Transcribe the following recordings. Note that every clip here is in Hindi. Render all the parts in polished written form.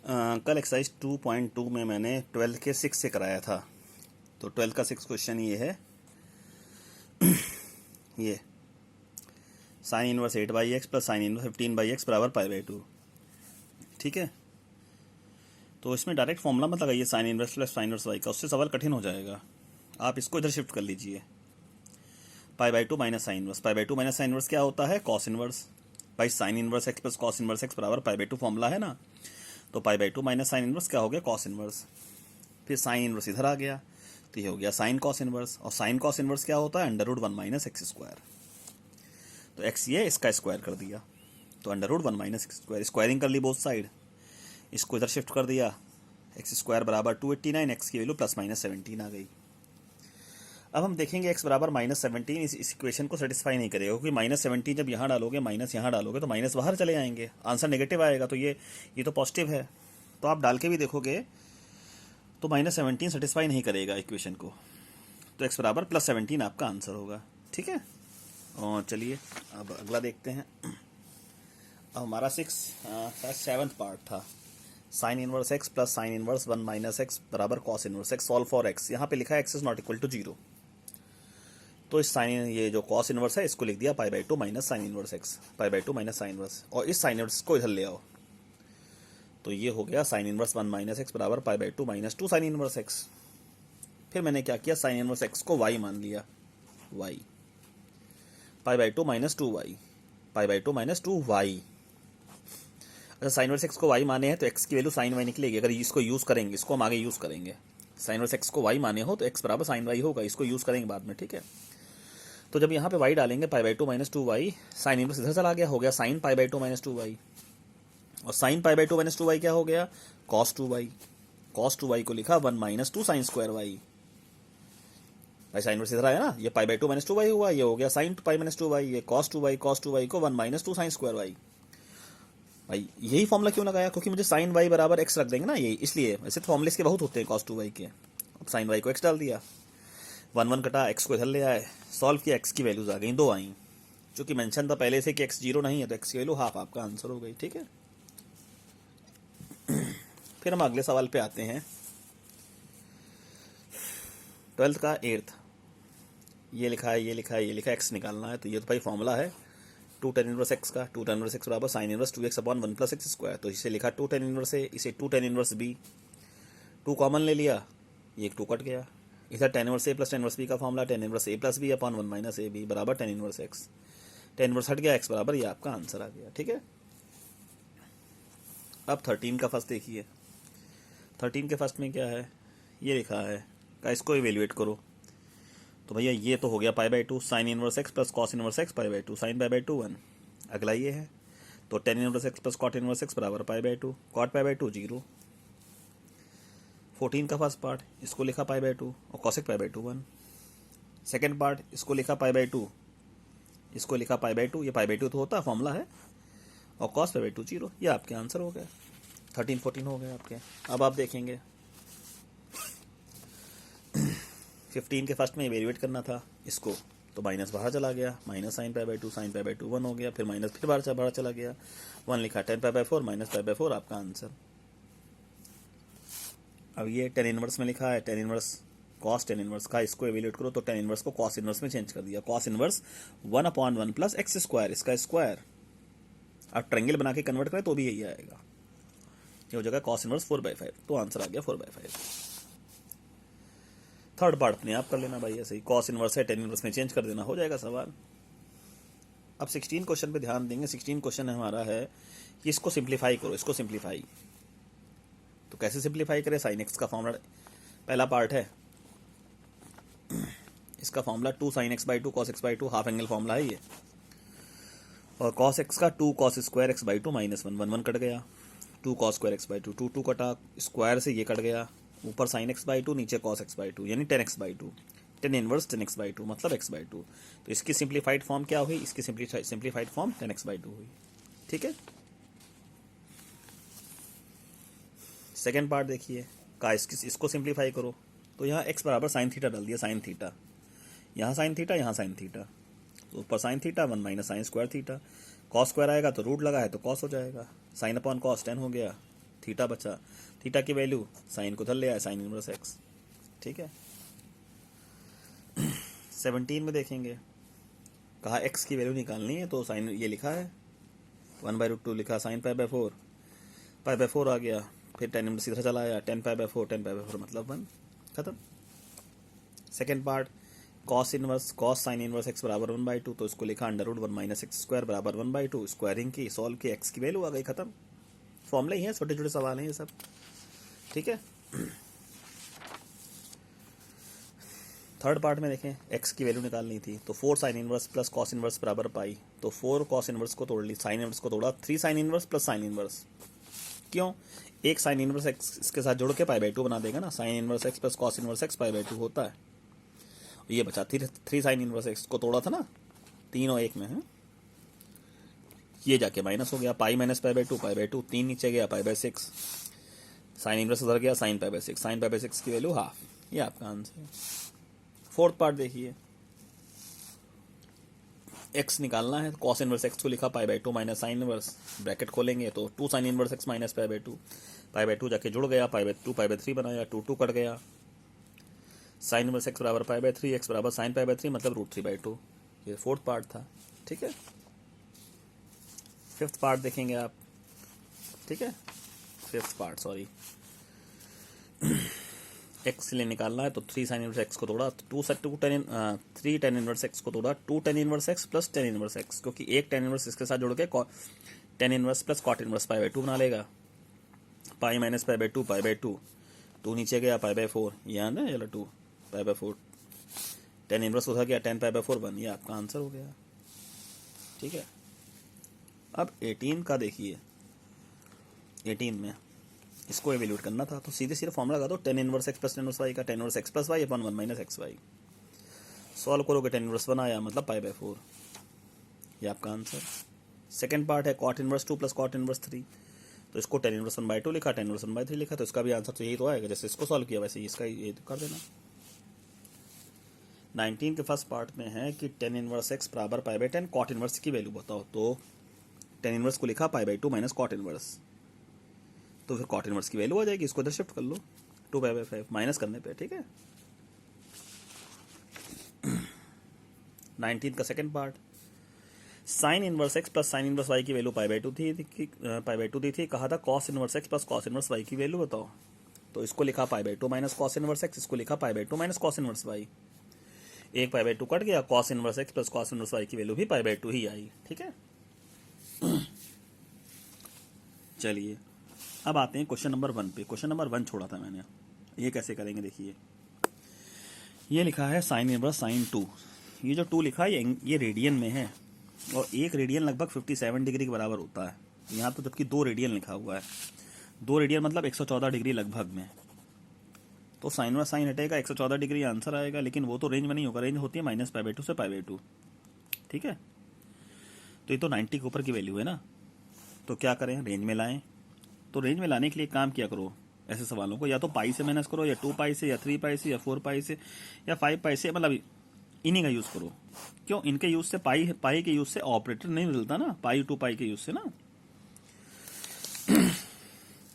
कल एक्सरसाइज 2.2 में मैंने 12 के 6 से कराया था। तो 12 का 6 क्वेश्चन ये है, ये sine inverse 8/x plus sine inverse 15/x बराबर π/2। ठीक है, तो इसमें डायरेक्ट फॉर्मूला मत लगाइए sine inverse plus sine inverse y का, उससे सवाल कठिन हो जाएगा। आप इसको इधर शिफ्ट कर लीजिए, π/2 minus sine inverse. π/2 minus sine inverse क्या होता है? Cos inverse. भाई sine inverse x plus cos inverse x बराबर π/2 फॉर्मूला है ना, तो π/2 माइनस साइन इनवर्स क्या हो गया? Cos inverse. फिर साइन इनवर्स इधर आ गया तो ये हो गया साइन कॉस इनवर्स, और साइन कॉस इनवर्स क्या होता है? √1 माइनस एक्स स्क्वायर। तो एक्स ये इसका स्क्वायर कर दिया, तो √1 माइनस एक्स स्क्वायर, स्क्वायरिंग कर ली बोथ साइड, इसको इधर शिफ्ट कर दिया, एक्स स्क्वायर बराबर 289, एक्स की वैल्यू प्लस माइनस 17 आ गई। अब हम देखेंगे एक्स बराबर माइनस 17 इस इक्वेशन को सेटिस्फाई नहीं करेगा, क्योंकि माइनस 17 जब यहाँ डालोगे माइनस यहाँ डालोगे तो माइनस बाहर चले आएंगे, आंसर नेगेटिव आएगा। तो ये तो पॉजिटिव है, तो आप डाल के भी देखोगे तो माइनस 17 सेटिस्फाई नहीं करेगा इक्वेशन को, तो एक्स बराबर प्लस 17 आपका आंसर होगा। ठीक है, और चलिए अब अगला देखते हैं। अब हमारा 7th पार्ट था, sine inverse x plus sine inverse 1 minus x बराबर cos inverse x, solve for x. यहाँ पे लिखा है x is not equal to 0, तो इस साइन ये जो कॉस इनवर्स है इसको लिख दिया π/2 minus sine inverse x, π/2 minus sine inverse, और इस साइन इनवर्स को इधर ले आओ, तो ये हो गया साइन इनवर्स 1 माइनस एक्स बराबर π/2 माइनस 2 साइन इनवर्स एक्स। फिर मैंने क्या किया, साइन इनवर्स एक्स को y मान लिया, y, π/2 minus 2y, π/2 minus 2y। अच्छा, साइन इनवर्स एक्स को y माने हैं तो x की वैल्यू साइन y निकलेगी, अगर इसको यूज़ करेंगे, इसको हम आगे यूज़ करेंगे। साइन इनवर्स एक्स को y माने हो तो x बराबर साइन y होगा, इसको यूज़ करेंगे बाद में। ठीक है, तो जब यहाँ पे y डालेंगे π/2 माइनस 2y, साइन इनवर्स इधर चला गया, हो गया साइन π/2 माइनस 2y, और साइन π/2 माइनस 2y क्या हो गया? Cos 2y। कॉस 2y को लिखा 1 माइनस 2 साइन स्क्वायर y। भाई साइन इनवर्स इधर आया ना, ये π/2 माइनस 2y हुआ, ये हो गया साइन पाई माइनस 2y, ये कॉस 2y को 1 माइनस 2 साइन स्क्वायर y। भाई यही फॉर्मूला क्यों लगाया? क्योंकि मुझे साइन y बराबर x रख देंगे ना, ये इसलिए। वैसे तो फॉर्मूले इसके बहुत होते हैं कॉस 2y के, अब साइन y को x डाल दिया, 1 कटा, x को इधर ले आए, सॉल्व किया, x की वैल्यूज आ गई, 2 आई। चूंकि मेंशन था पहले से कि x 0 नहीं है, तो x की वैल्यू हाफ आपका आंसर हो गई। ठीक है, फिर हम अगले सवाल पे आते हैं, 12th का 8th। ये लिखा है, ये लिखा है, ये लिखा है, x निकालना है, तो ये तो भाई फॉर्मूला है 2 tan इनवर्स x का, 2 tan इनवर्स x बराबर sine inverse 2x upon 1 plus x square. तो इसे लिखा 2 tan इनवर्स है, इसे 2 tan इनवर्स b, 2 कॉमन ले लिया, ये 2 कट गया, इधर tan inverse a plus tan inverse b का formula tan inverse a plus b upon 1 minus a b बराबर tan inverse x। tan inverse हट गया, x बराबर, ये आपका आंसर आ गया। ठीक है, अब 13 का फर्स्ट देखिए, 13 के फर्स्ट में क्या है, ये लिखा है का इसको इवेल्युएट करो। तो भैया ये तो हो गया π/2 sine inverse x plus cos inverse x π/2, sine π/2 1। अगला ये है, तो tan inverse x plus cot inverse x बराबर π/2, कॉट π/2 0। 14 का फर्स्ट पार्ट, इसको लिखा π/2 और कॉसेक π/2 1। सेकेंड पार्ट, इसको लिखा π/2, इसको लिखा π/2, ये π/2 तो होता फॉर्मूला है, और कॉस π/2 0। ये आपके आंसर हो गए, 13 14 हो गए आपके। अब आप देखेंगे 15 के फर्स्ट में इवेल्युएट करना था इसको, तो माइनस बाहर चला गया, माइनस साइन π/2, साइन π/2 1 हो गया, फिर माइनस फिर बाहर चला गया, 1 लिखा, tan π/4 माइनस π/4 आपका आंसर। अब ये tan इनवर्स में लिखा है, tan inverse cos tan inverse का, इसको इवेल्युएट करो, तो tan इनवर्स को कॉस इनवर्स में चेंज कर दिया, cos inverse 1 upon 1 plus x square, इसका स्क्वायर। अब ट्रायंगल बना के कन्वर्ट करें तो भी यही आएगा, ये हो जाएगा कॉस इनवर्स 4/5, तो आंसर आ गया 4/5। थर्ड पार्ट अपने आप कर लेना भाई, ऐसे ही कॉस इनवर्स है, tan इनवर्स में चेंज कर देना, हो जाएगा सवाल। अब 16 क्वेश्चन पे ध्यान देंगे। 16 क्वेश्चन हमारा है कि इसको सिंप्लीफाई करो, इसको सिंप्लीफाई। तो कैसे सिंप्लीफाई करें? साइन एक्स का फॉर्मूला, पहला पार्ट है इसका formula 2 sin x/2 cos x/2, half angle formula है ये, और cos x का 2 cos square x/2 minus 1, 1 cut गया, 2 cos स्क्वायर x/2, 2 2 कटा, स्क्वायर से ये कट गया, ऊपर sin x/2 नीचे cos x/2, यानी tan x/2, tan inverse tan x/2 मतलब x/2। तो इसकी सिंप्लीफाइड फॉर्म क्या हुई? इसकी सिंप्लीफाइड फॉर्म tan x/2 हुई। ठीक है, सेकेंड पार्ट देखिए का, इसको सिंप्लीफाई करो, तो यहाँ x बराबर साइन थीटा डाल दिया, साइन थीटा, यहाँ साइन थीटा, यहाँ साइन थीटा, तो ऊपर sine theta 1 minus sine square theta, cos square आएगा तो रूट लगा है तो कॉस हो जाएगा, साइन अपॉन कॉस 10 हो गया, थीटा बचा, थीटा की वैल्यू साइन को उधर ले आया, साइन इनवर्स एक्स। ठीक है। 17 में देखेंगे, कहा एक्स की वैल्यू निकालनी है, तो साइन ये लिखा है 1/√2 लिखा, साइन π/4, π/4 आ गया, फिर tan इनवर्स इधर चला आया, tan π/4, tan π/4 मतलब 1, खत्म। Second part, cos inverse cos sine inverse x बराबर 1/2, तो इसको लिखा √1 - x² बराबर 1/2, स्क्वायरिंग की, सॉल्व की, एक्स की वैल्यू आ गई, खत्म। फॉर्मूले ही हैं, छोटे छोटे सवाल हैं ये सब। ठीक है। थर्ड पार्ट में देखें, एक्स की वैल्यू निकालनी थी, तो 4 sine inverse plus cos inverse बराबर पाई, तो 4 कॉस इनवर्स को तोड़ ली, साइन इनवर्स को तोड़ा, 3 sine inverse plus sine inverse. क्यों? एक साइन इनवर्स एक्स इसके साथ जोड़ के π/2 बना देगा ना, sine inverse x plus cos inverse x π/2 होता है। ये बचा 3 साइन इनवर्स एक्स को तोड़ा था ना, 3 और 1 में है, ये जाके माइनस हो गया, पाई माइनस π/2, π/2, 3 नीचे गया, π/6, साइन इनवर्स उधर गया, साइन π/6, साइन π/6 की वैल्यू हाफ, ये आपका आंसर। फोर्थ पार्ट देखिए, एक्स निकालना है, कॉस इनवर्स एक्स को लिखा π/2 माइनस साइन इनवर्स, ब्रैकेट खोलेंगे तो 2 साइन इनवर्स एक्स माइनस π/2 जाके जुड़ गया, π/2 π/3 बनाया, 2 कट गया, साइन इनवर्स एक्स बराबर π/3, एक्स बराबर साइन π/3 मतलब √3/2। ये फोर्थ पार्ट था। ठीक है। फिफ्थ पार्ट देखेंगे आप। ठीक है, फिफ्थ पार्ट, सॉरी, एक्स लिए निकालना है, तो 3 साइन इनवर्स एक्स को तोड़ा, 3 tan इनवर्स एक्स को तोड़ा, 2 tan inverse x plus tan inverse x, क्योंकि एक tan इनवर्स इसके साथ जोड़ के tan inverse plus cot inverse π/2 बना लेगा, पाई माइनस π/2, π/2, 2 नीचे गया, π/4, यहाँ ना चलो 2 π/4, tan इनवर्स उधर गया, tan π/4 1, ये आपका आंसर हो गया। ठीक है। अब 18 का देखिए, 18 में इसको एवेल्यूट करना था, तो सीधे सीधे फॉर्मूला लगा दो, tan inverse x plus tan inverse y का, tan inverse x plus y upon 1 minus x y, solve करोगे tan इनवर्स 1 आया, मतलब π/4, ये आपका आंसर। सेकेंड पार्ट है cot inverse 2 plus cot inverse 3, तो इसको tan इनवर्स 1/2 लिखा, tan इनवर्स 1/3 लिखा, तो इसका भी आंसर तो यही तो आएगा, जैसे इसको सॉल्व किया वैसे ही इसका ये कर देना। 19 के फर्स्ट पार्ट में है कि tan इनवर्स एक्स बराबर π/10, cot इनवर्स की वैल्यू बताओ, तो tan इनवर्स को लिखा π/2 माइनस cot इनवर्स, तो फिर cot इनवर्स की वैल्यू आ जाएगी, इसको इधर शिफ्ट कर लो, 2π/5 माइनस करने पे। ठीक है। 19 का second part, sine inverse x plus sine inverse y की वैल्यू π/2 दी थी, कहा था cos inverse x plus cos inverse y की वैल्यू बताओ, तो इसको लिखा π/2 माइनस cos इनवर्स एक्स, इसको लिखा π/2 माइनस cos इनवर्स वाई, एक π/2 कट गया, cos inverse x plus cos inverse y की वैल्यू भी π/2 ही आई। ठीक है। चलिए अब आते हैं क्वेश्चन नंबर 1 पे। क्वेश्चन नंबर 1 छोड़ा था मैंने, ये कैसे करेंगे देखिए, ये लिखा है साइन इनवर्स साइन 2, ये जो 2 लिखा है ये रेडियन में है, और एक रेडियन लगभग 57 डिग्री के बराबर होता है, यहाँ तो जबकि 2 रेडियन लिखा हुआ है, 2 रेडियन मतलब 114 डिग्री लगभग में, तो साइन इनवर्स साइन हटेगा, 114 डिग्री आंसर आएगा, लेकिन वो तो रेंज में नहीं होगा, रेंज होती है माइनस π/2 से π/2। ठीक है। तो ये तो 90 के ऊपर की वैल्यू है ना, तो क्या करें, रेंज में लाएं, तो रेंज में लाने के लिए काम किया करो, ऐसे सवालों को या तो पाई से माइनस करो, या 2 पाई से, या 3 पाई से, या 4 पाई से, या 5 पाई से, मतलब इन्हीं का यूज़ करो। क्यों? इनके यूज़ से पाई के यूज़ से ऑपरेटर नहीं मिलता ना, पाई 2 पाई के यूज़ से ना।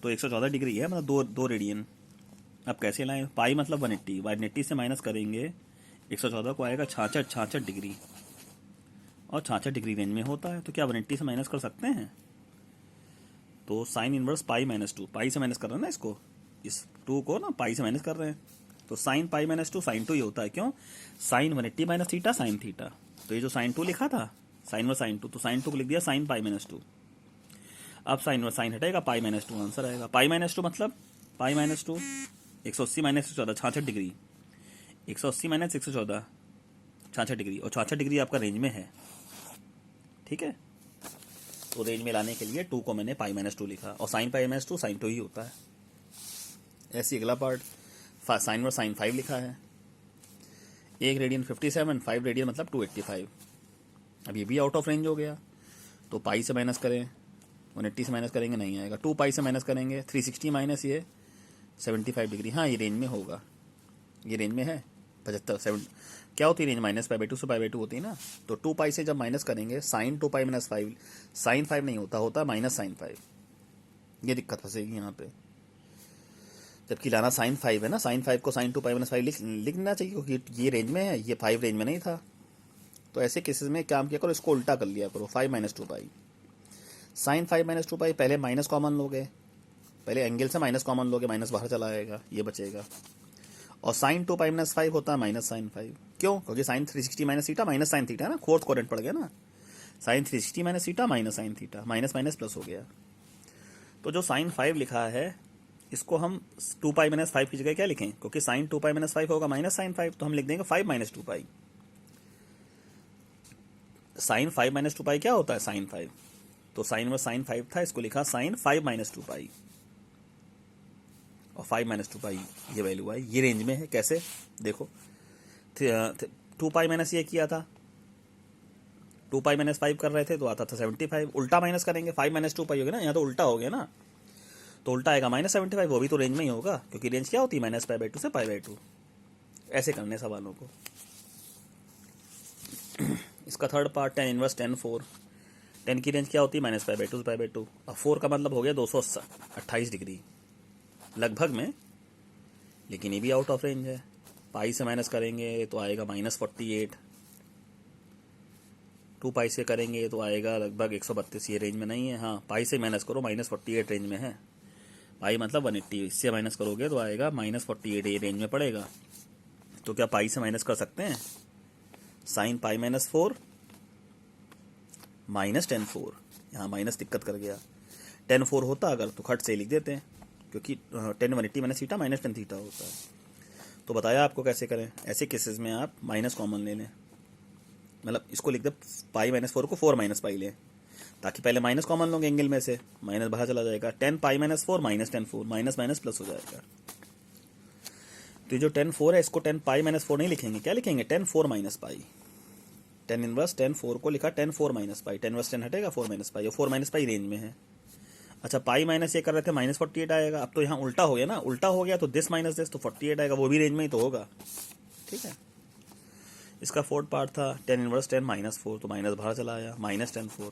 तो 114 डिग्री है, मतलब 2 रेडियन। अब कैसे लाएं, पाई मतलब 180 से माइनस करेंगे 114 को आएगा 66 डिग्री, और 66 डिग्री रेंज में होता है, तो क्या 180 से माइनस कर सकते हैं, तो साइन इनवर्स पाई माइनस 2, पाई से माइनस कर रहे हैं ना इसको, इस 2 को ना पाई से माइनस कर रहे हैं, तो साइन पाई माइनस 2 साइन 2 ही होता है। क्यों? Sine 180 minus theta sine theta, तो ये जो साइन 2 लिखा था साइन व साइन 2, तो साइन 2 को लिख दिया साइन पाई माइनस 2। अब साइन व साइन हटेगा, पाई माइनस 2 आंसर आएगा। पाई माइनस 2 मतलब पाई minus 2, 180 minus 114 66 degree, 180 minus 114 66 degree, और 66 डिग्री आपका रेंज में है। ठीक है। तो रेंज में लाने के लिए 2 को मैंने पाई माइनस 2 लिखा, और साइन पाई माइनस 2 साइन 2 ही होता है। ऐसे अगला पार्ट, साइन व साइन 5 लिखा है, 1 रेडियन 57, 5 रेडियन मतलब 285। अब ये भी आउट ऑफ रेंज हो गया, तो पाई से माइनस करें, 180 से माइनस करेंगे नहीं आएगा, 2 पाई से माइनस करेंगे 360 माइनस ये 75 डिग्री, हाँ ये रेंज में होगा, ये रेंज में है 75। क्या होती है रेंज, माइनस π/2 से π/2 होती है ना, तो 2 पाई से जब माइनस करेंगे साइन 2 पाई माइनस 5, साइन 5 नहीं होता, होता माइनस साइन 5। ये दिक्कत फंसेगी यहाँ पे। जबकि लाना साइन 5 है ना, साइन 5 को साइन 2 पाई माइनस 5 लिखना चाहिए, क्योंकि ये रेंज में है, ये 5 रेंज में नहीं था। तो ऐसे केसेस में काम किया करो, इसको उल्टा कर लिया करो, 5 माइनस 2 पाई। साइन 5 माइनस 2 पाई, पहले माइनस कॉमन लोगे, पहले एंगल से माइनस कॉमन लोगे, माइनस बाहर चला आएगा, ये बचेगा। और साइन 2 पाई माइनस 5 होता है माइनस साइन 5। क्यों? क्योंकि sine 360 minus theta minus sine theta है ना, फोर्थ क्वाड्रेंट पड़ गया ना, sine 360 minus theta minus sine theta, minus minus plus हो गया। तो जो साइन 5 लिखा है इसको हम 2 पाई माइनस 5 की जगह क्या लिखें, क्योंकि साइन 2 पाई माइनस 5 होगा माइनस साइन 5, तो हम लिख देंगे 5 माइनस 2 पाई। साइन 5 माइनस 2 पाई क्या होता है? साइन 5। तो साइन में साइन 5 था, इसको लिखा साइन 5 माइनस 2 पाई, और 5 माइनस 2 पाई ये वैल्यू आई, ये रेंज में है। कैसे? देखो 2 पाई माइनस ये किया था, 2 पाई माइनस 5 कर रहे थे तो आता था 75, उल्टा माइनस करेंगे 5 माइनस 2 पाई हो गया ना, यहाँ तो उल्टा हो गया ना, तो उल्टा आएगा माइनस 75, वो भी तो रेंज में ही होगा, क्योंकि रेंज क्या होती है माइनस पाई बाई 2 से पाई बाई 2। ऐसे करने सवालों को। इसका थर्ड पार्ट 10 इनवर्स 10 4, 10 की रेंज क्या होती है माइनस पाई बाई 2 से पाई बाई 2। अब 4 का मतलब हो गया 228 डिग्री लगभग में, लेकिन ये भी आउट ऑफ रेंज है। पाई से माइनस करेंगे तो आएगा माइनस 48, 2 पाई से करेंगे तो आएगा लगभग 132, ये रेंज में नहीं है। हाँ, पाई से माइनस करो माइनस 48 रेंज में है, पाई मतलब 180, इससे माइनस करोगे तो आएगा माइनस 48, ये रेंज में पड़ेगा। तो क्या पाई से माइनस कर सकते हैं? Sign pi minus 4 minus ten 4, यहाँ माइनस दिक्कत कर गया, 10 4 होता अगर तो खट से लिख देते हैं, क्योंकि 10 180 माइनस थीटा माइनस 10 थीटा होता है। तो बताया आपको कैसे करें। ऐसे केसेस में आप माइनस कॉमन ले लें, मतलब इसको लिख दे पाई माइनस 4 को 4 माइनस पाई लें, ताकि पहले माइनस कॉमन लोगे एंगल में से, माइनस बाहर चला जाएगा, 10 pi minus 4 minus 10 4, minus minus plus हो जाएगा। तो जो 10 4 है इसको 10 पाई माइनस 4 नहीं लिखेंगे, क्या लिखेंगे? 10 4 माइनस पाई। 10 इनवर्स 10 4 को लिखा 10 4 माइनस पाई, 10 इनवर्स 10 हटेगा 4 माइनस पाई, और 4 माइनस पाई रेंज में है। अच्छा, पाई माइनस ये कर रहे थे माइनस 48 आएगा, अब तो यहाँ उल्टा हो गया ना, उल्टा हो गया तो दिस माइनस दिस, तो 48 आएगा, वो भी रेंज में ही तो होगा। ठीक है। इसका फोर्थ पार्ट था 10 इनवर्स 10 माइनस 4, तो माइनस बाहर चला आया, माइनस 10 4।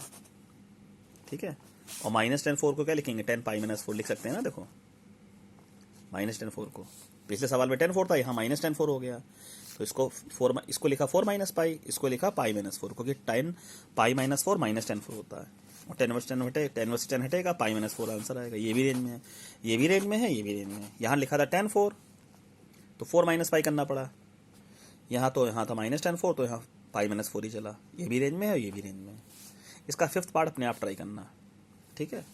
ठीक है। और माइनस 10 4 को क्या लिखेंगे? 10 पाई माइनस 4 लिख सकते हैं ना, देखो माइनस 10 4 को, पिछले सवाल में 10 4 था, यहाँ माइनस 10 4 हो गया, तो इसको लिखा 4 माइनस पाई, इसको लिखा पाई माइनस 4, क्योंकि 10 पाई माइनस 4 माइनस 10 4 होता है, और 10 वर्स 10 हटे, 10 वर्स 10 हटेगा, पाई माइनस 4 आंसर आएगा। ये भी रेंज में है, ये भी रेंज में है, ये भी रेंज में है। यहाँ लिखा था 10 4, तो 4 माइनस पाई करना पड़ा, यहाँ था माइनस 10 4, तो यहाँ पाई माइनस 4 ही चला, ये भी रेंज में है और ये भी रेंज में है। इसका फिफ्थ पार्ट अपने आप ट्राई करना। ठीक है।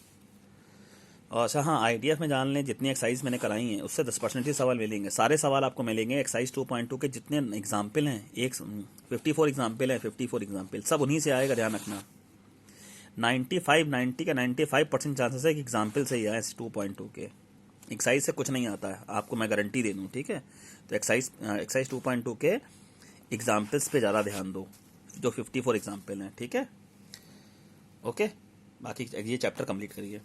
और अच्छा हाँ, ITF में जान लें जितनी एक्सरसाइज मैंने कराई हैं उससे 10% ही सवाल मिलेंगे, सारे सवाल आपको मिलेंगे एक्सरसाइज 2.2 के जितने एग्जाम्पल हैं, 54 एग्जाम्पल हैं, 54 एग्जाम्पल सब उन्हीं से आएगा, ध्यान रखना। 90 का 95% चांसेस है कि एग्जाम्पल से ही आए 2.2 के, एक्सरसाइज से कुछ नहीं आता है, आपको मैं गारंटी दे दूँ। ठीक है। तो एक्सरसाइज 2.2 के एग्जाम्पल्स पे ज़्यादा ध्यान दो, जो 54 एग्जाम्पल हैं। ठीक है। ओके, बाकी ये चैप्टर कंप्लीट करिए।